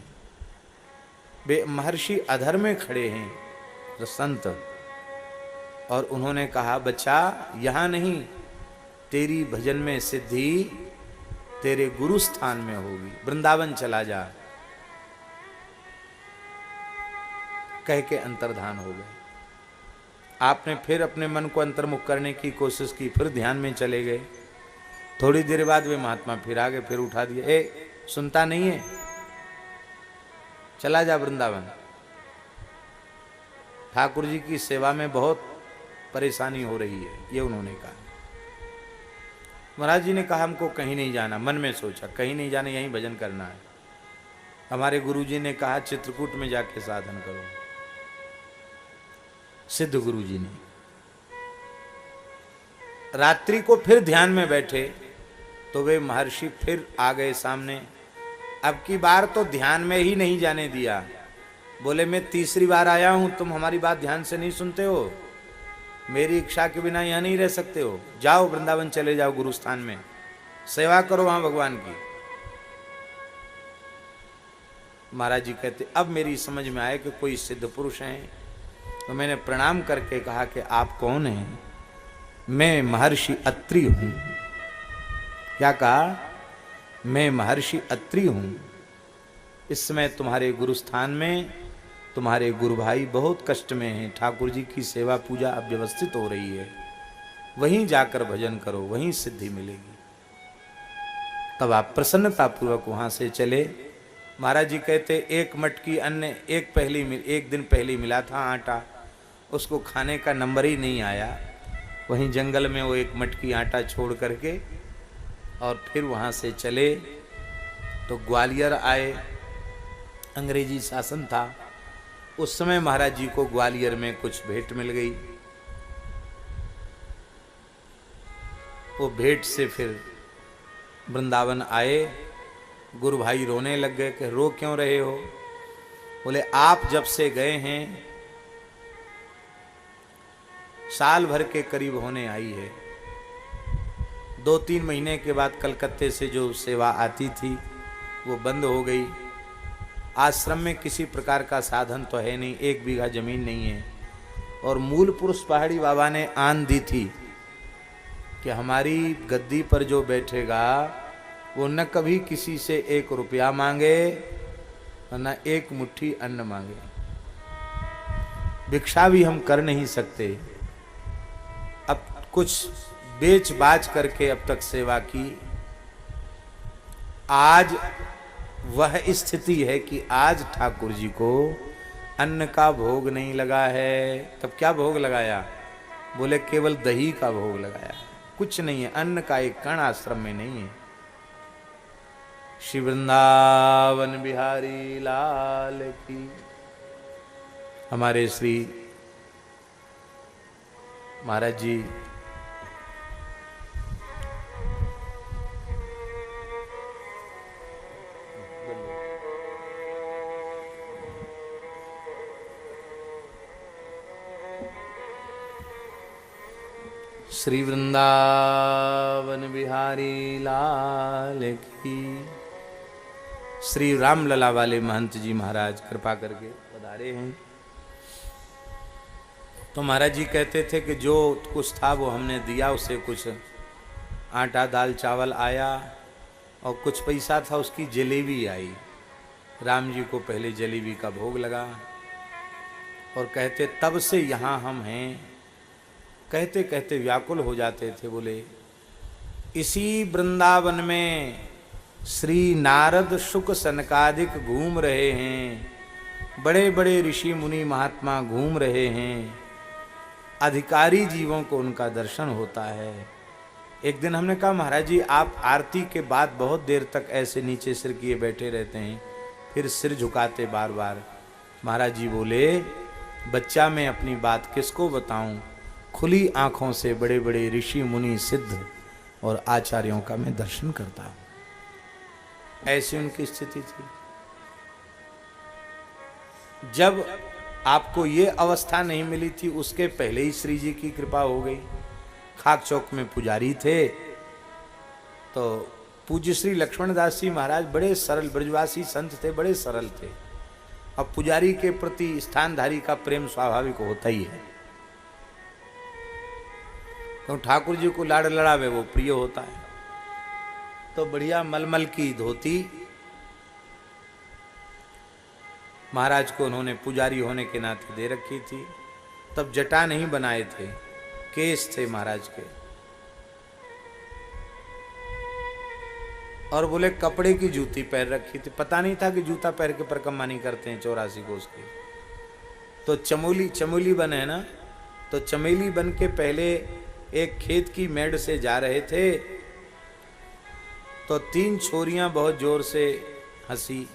वे महर्षि अधर में खड़े हैं संत, और उन्होंने कहा बच्चा यहाँ नहीं, तेरी भजन में सिद्धि तेरे गुरु स्थान में होगी, वृंदावन चला जा। कह के अंतर्धान हो गए। आपने फिर अपने मन को अंतर्मुख करने की कोशिश की, फिर ध्यान में चले गए। थोड़ी देर बाद वे महात्मा फिर आ गए, फिर उठा दिए, ए सुनता नहीं है, चला जा वृंदावन। ठाकुर जी की सेवा में बहुत परेशानी हो रही है, ये उन्होंने कहा। महाराज जी ने कहा हमको कहीं नहीं जाना। मन में सोचा कहीं नहीं जाना, यहीं भजन करना है। हमारे गुरु जी ने कहा चित्रकूट में जाके साधन करो। सिद्ध गुरु जी ने रात्रि को फिर ध्यान में बैठे, तो वे महर्षि फिर आ गए सामने। अब की बार तो ध्यान में ही नहीं जाने दिया। बोले मैं तीसरी बार आया हूं, तुम हमारी बात ध्यान से नहीं सुनते हो, मेरी इच्छा के बिना यहाँ नहीं रह सकते हो, जाओ वृंदावन चले जाओ, गुरुस्थान में सेवा करो वहां भगवान की। महाराज जी कहते अब मेरी समझ में आया कि कोई सिद्ध पुरुष हैं। तो मैंने प्रणाम करके कहा कि आप कौन हैं? मैं महर्षि अत्रि हूं। क्या कहा? मैं महर्षि अत्रि हूं। इस समय तुम्हारे गुरुस्थान में तुम्हारे गुरु भाई बहुत कष्ट में हैं, ठाकुर जी की सेवा पूजा अब व्यवस्थित हो रही है, वहीं जाकर भजन करो, वहीं सिद्धि मिलेगी। तब आप प्रसन्नतापूर्वक वहां से चले। महाराज जी कहते एक मटकी अन्न एक दिन पहले मिला था आटा, उसको खाने का नंबर ही नहीं आया। वहीं जंगल में वो एक मटकी आटा छोड़ करके और फिर वहाँ से चले तो ग्वालियर आए। अंग्रेजी शासन था उस समय। महाराज जी को ग्वालियर में कुछ भेंट मिल गई। वो भेंट से फिर वृंदावन आए। गुरु भाई रोने लग गए कि रो क्यों रहे हो? बोले आप जब से गए हैं साल भर के करीब होने आई है। 2-3 महीने के बाद कलकत्ते से जो सेवा आती थी वो बंद हो गई। आश्रम में किसी प्रकार का साधन तो है नहीं, 1 बीघा जमीन नहीं है। और मूल पुरुष पहाड़ी बाबा ने आन दी थी कि हमारी गद्दी पर जो बैठेगा वो न कभी किसी से 1 रुपया मांगे और न 1 मुट्ठी अन्न मांगे। भिक्षा भी हम कर नहीं सकते। अब कुछ बेच बाच करके अब तक सेवा की। आज वह स्थिति है कि आज ठाकुर जी को अन्न का भोग नहीं लगा है। तब क्या भोग लगाया? बोले केवल दही का भोग लगाया, कुछ नहीं है, अन्न का एक कण आश्रम में नहीं है। श्री वृंदावन बिहारी लाल की। हमारे श्री महाराज जी श्री वृंदावन बिहारी लाल की। श्री रामलला वाले महंत जी महाराज कृपा करके पधारे हैं। तो महाराज जी कहते थे कि जो कुछ था वो हमने दिया, उसे कुछ आटा दाल चावल आया और कुछ पैसा था, उसकी जलेबी आई। राम जी को पहले जलेबी का भोग लगा और कहते तब से यहाँ हम हैं। कहते कहते व्याकुल हो जाते थे। बोले इसी वृंदावन में श्री नारद शुक सनकादिक घूम रहे हैं, बड़े बड़े ऋषि मुनि महात्मा घूम रहे हैं, अधिकारी जीवों को उनका दर्शन होता है। एक दिन हमने कहा महाराज जी आप आरती के बाद बहुत देर तक ऐसे नीचे सिर किए बैठे रहते हैं, फिर सिर झुकाते बार बार। महाराज जी बोले बच्चा मैं अपनी बात किसको बताऊं, खुली आंखों से बड़े बड़े ऋषि मुनि सिद्ध और आचार्यों का मैं दर्शन करता हूं। ऐसी उनकी स्थिति थी। जब आपको ये अवस्था नहीं मिली थी उसके पहले ही श्री जी की कृपा हो गई। खाक चौक में पुजारी थे तो पूज्य श्री लक्ष्मण दास जी महाराज बड़े सरल ब्रजवासी संत थे, बड़े सरल थे। अब पुजारी के प्रति स्थानधारी का प्रेम स्वाभाविक होता ही है। तो ठाकुर जी को लाड़ लड़ावे वो प्रिय होता है। तो बढ़िया मलमल की धोती महाराज को उन्होंने पुजारी होने के नाते दे रखी थी। तब जटा नहीं बनाए थे, केस थे महाराज के। और बोले कपड़े की जूती पहन रखी थी। पता नहीं था कि जूता पहन के परिक्रमा नहीं करते हैं 84 कोस की। तो चमोली बन है ना, तो चमेली बन के पहले एक खेत की मेड़ से जा रहे थे तो 3 छोरियां बहुत जोर से हंसी।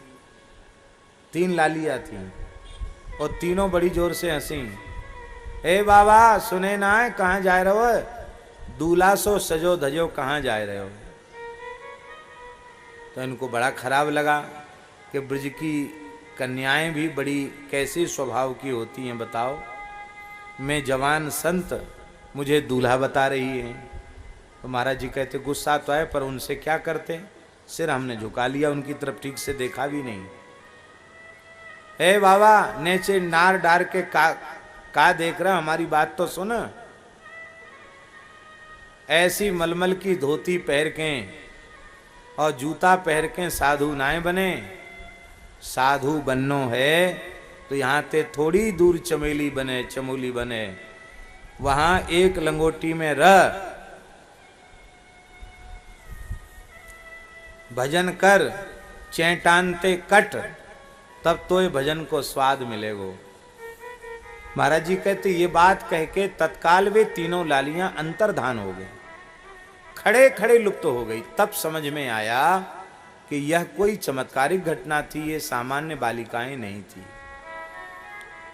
3 लालियां थीं और तीनों बड़ी जोर से हंसी। हे बाबा सुने ना है कहाँ जा रहे हो? दूल्हा सो सजो धजो कहाँ जा रहे हो? तो इनको बड़ा खराब लगा कि ब्रज की कन्याएं भी बड़ी कैसे स्वभाव की होती हैं बताओ। मैं जवान संत, मुझे दूल्हा बता रही है। तो महाराज जी कहते गुस्सा तो है पर उनसे क्या करते, सिर हमने झुका लिया, उनकी तरफ ठीक से देखा भी नहीं। हे बाबा नीचे नार डार के का देख रहा, हमारी बात तो सुन। ऐसी मलमल की धोती पहन के और जूता पहन के साधु नाए बने। साधु बननो है तो यहाँ ते थोड़ी दूर चमेली बने, चमोली बने, वहां एक लंगोटी में रह, भजन कर, चैटानते कट, तब तो ये भजन को स्वाद मिलेगो। महाराज जी कहते ये बात कह के तत्काल वे तीनों लालियां अंतर्धान हो गए, खड़े खड़े लुप्त हो गई। तब समझ में आया कि यह कोई चमत्कारिक घटना थी, ये सामान्य बालिकाएं नहीं थी।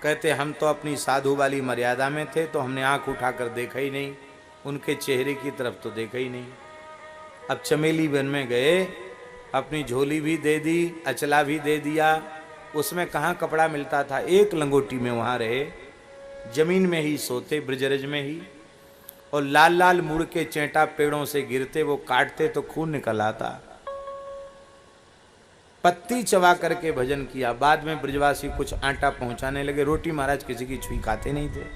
कहते हम तो अपनी साधु वाली मर्यादा में थे तो हमने आंख उठाकर देखा ही नहीं उनके चेहरे की तरफ तो देखा ही नहीं। अब चमेली वन में गए, अपनी झोली भी दे दी, अचला भी दे दिया। उसमें कहाँ कपड़ा मिलता था, एक लंगोटी में वहाँ रहे, जमीन में ही सोते, ब्रजरज में ही। और लाल लाल मुड़ के चेंटा पेड़ों से गिरते, वो काटते तो खून निकल आता। पत्ती चबा करके भजन किया। बाद में ब्रजवासी कुछ आटा पहुंचाने लगे। रोटी महाराज किसी की छुई खाते नहीं थे।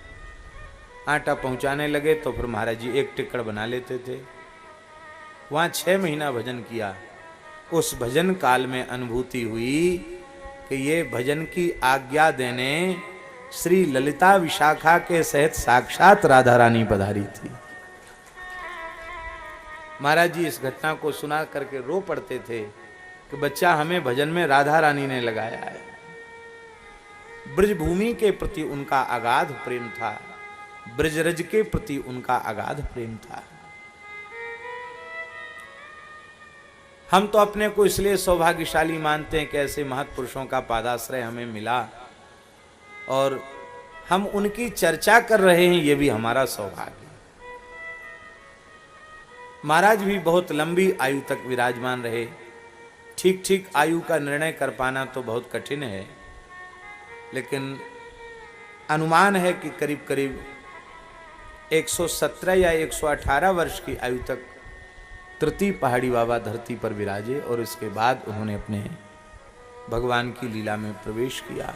आटा पहुंचाने लगे तो फिर महाराज जी एक टिक्कड़ बना लेते थे। वहां 6 महीना भजन किया। उस भजन काल में अनुभूति हुई कि ये भजन की आज्ञा देने श्री ललिता विशाखा के सहित साक्षात राधा रानी पधारी थी। महाराज जी इस घटना को सुना करके रो पड़ते थे कि बच्चा, हमें भजन में राधा रानी ने लगाया है। ब्रजभूमि के प्रति उनका अगाध प्रेम था, ब्रजरज के प्रति उनका अगाध प्रेम था। हम तो अपने को इसलिए सौभाग्यशाली मानते हैं कि ऐसे महत्पुरुषों का पादाश्रय हमें मिला और हम उनकी चर्चा कर रहे हैं, ये भी हमारा सौभाग्य। महाराज भी बहुत लंबी आयु तक विराजमान रहे। ठीक ठीक आयु का निर्णय कर पाना तो बहुत कठिन है, लेकिन अनुमान है कि करीब करीब 117 या 118 वर्ष की आयु तक तृतीय पहाड़ी बाबा धरती पर विराजे और इसके बाद उन्होंने अपने भगवान की लीला में प्रवेश किया।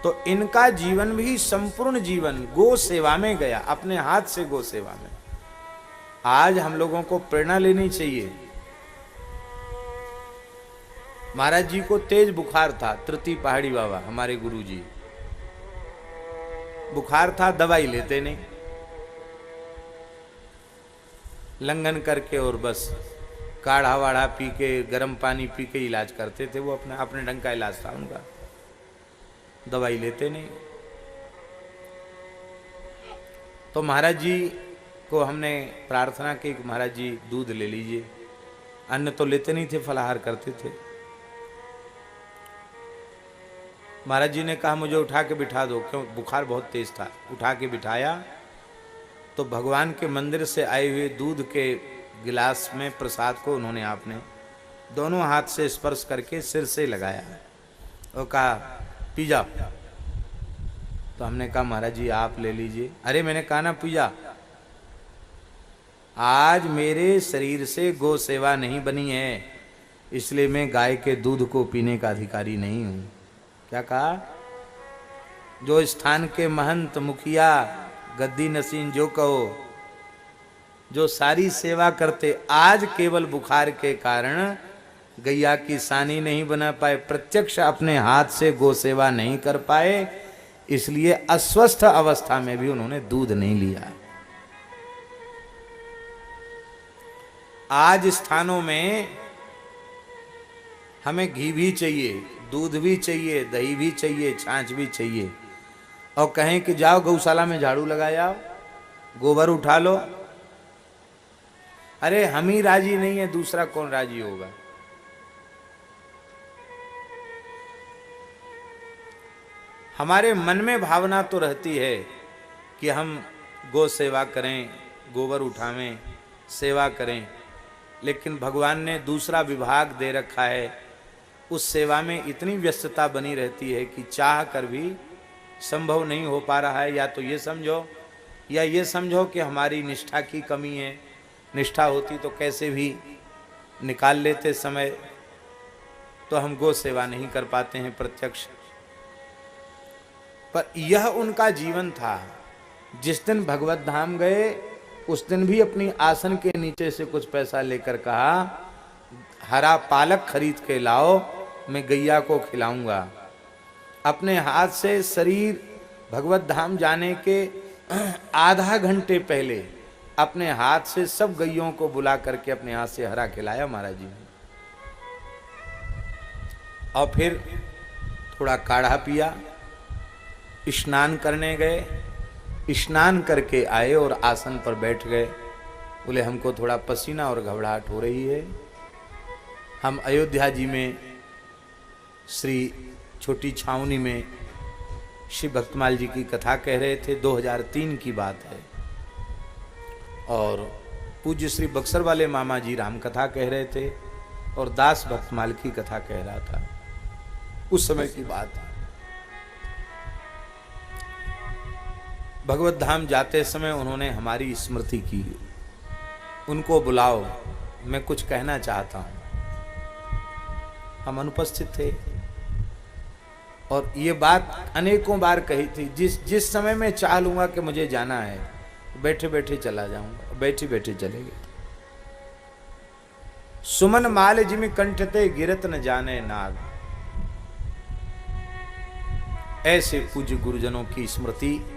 तो इनका जीवन भी संपूर्ण जीवन गो सेवा में गया, अपने हाथ से गो सेवा में। आज हम लोगों को प्रेरणा लेनी चाहिए। महाराज जी को तेज बुखार था, तृतीय पहाड़ी बाबा हमारे गुरु जी, बुखार था, दवाई लेते नहीं, लंघन करके और बस काढ़ा वाढ़ा पी के, गर्म पानी पी के इलाज करते थे। वो अपने ढंग का इलाज था उनका, दवाई लेते नहीं। तो महाराज जी को हमने प्रार्थना की कि महाराज जी दूध ले लीजिए। अन्न तो लेते नहीं थे, फलाहार करते थे। महाराज जी ने कहा मुझे उठा के बिठा दो, क्यों बुखार बहुत तेज था। उठा के बिठाया तो भगवान के मंदिर से आए हुए दूध के गिलास में प्रसाद को उन्होंने आपने दोनों हाथ से स्पर्श करके सिर से लगाया और कहा पी जाओ। तो हमने कहा महाराज जी आप ले लीजिए। अरे मैंने कहा ना पी जा, आज मेरे शरीर से गौ सेवा नहीं बनी है, इसलिए मैं गाय के दूध को पीने का अधिकारी नहीं हूं। क्या कहा? जो स्थान के महंत, मुखिया, गद्दी नसीन जो कहो, जो सारी सेवा करते, आज केवल बुखार के कारण गैया की सानी नहीं बना पाए, प्रत्यक्ष अपने हाथ से गो सेवा नहीं कर पाए, इसलिए अस्वस्थ अवस्था में भी उन्होंने दूध नहीं लिया। आज स्थानों में हमें घी भी चाहिए, दूध भी चाहिए, दही भी चाहिए, छाछ भी चाहिए, और कहें कि जाओ गौशाला में झाड़ू लगा जाओ, गोबर उठा लो। अरे हम ही राजी नहीं है, दूसरा कौन राजी होगा? हमारे मन में भावना तो रहती है कि हम गौ सेवा करें, गोबर उठावें, सेवा करें, लेकिन भगवान ने दूसरा विभाग दे रखा है। उस सेवा में इतनी व्यस्तता बनी रहती है कि चाह कर भी संभव नहीं हो पा रहा है। या तो ये समझो, या ये समझो कि हमारी निष्ठा की कमी है। निष्ठा होती तो कैसे भी निकाल लेते समय, तो हम गौ सेवा नहीं कर पाते हैं प्रत्यक्ष। पर यह उनका जीवन था। जिस दिन भगवत धाम गए उस दिन भी अपनी आसन के नीचे से कुछ पैसा लेकर कहा हरा पालक खरीद के लाओ, मैं गैया को खिलाऊंगा। अपने हाथ से शरीर भगवत धाम जाने के आधा घंटे पहले अपने हाथ से सब गैयों को बुला करके अपने हाथ से हरा खिलाया महाराज जी ने। और फिर थोड़ा काढ़ा पिया, स्नान करने गए, स्नान करके आए और आसन पर बैठ गए। बोले हमको थोड़ा पसीना और घबराहट हो रही है। हम अयोध्या जी में श्री छोटी छावनी में श्री भक्तमाल जी की कथा कह रहे थे। 2003 की बात है। और पूज्य श्री बक्सर वाले मामा जी राम कथा कह रहे थे और दास भक्तमाल की कथा कह रहा था। उस समय की बात है। भगवत धाम जाते समय उन्होंने हमारी स्मृति की। उनको बुलाओ, मैं कुछ कहना चाहता हूं। हम अनुपस्थित थे और ये बात अनेकों बार कही थी, जिस समय मैं चाह लूंगा कि मुझे जाना है, बैठे बैठे चला जाऊंगा, बैठे बैठे चले गए। सुमन माल जिमि कंठते गिरत न जाने नाग। ऐसे पूज्य गुरुजनों की स्मृति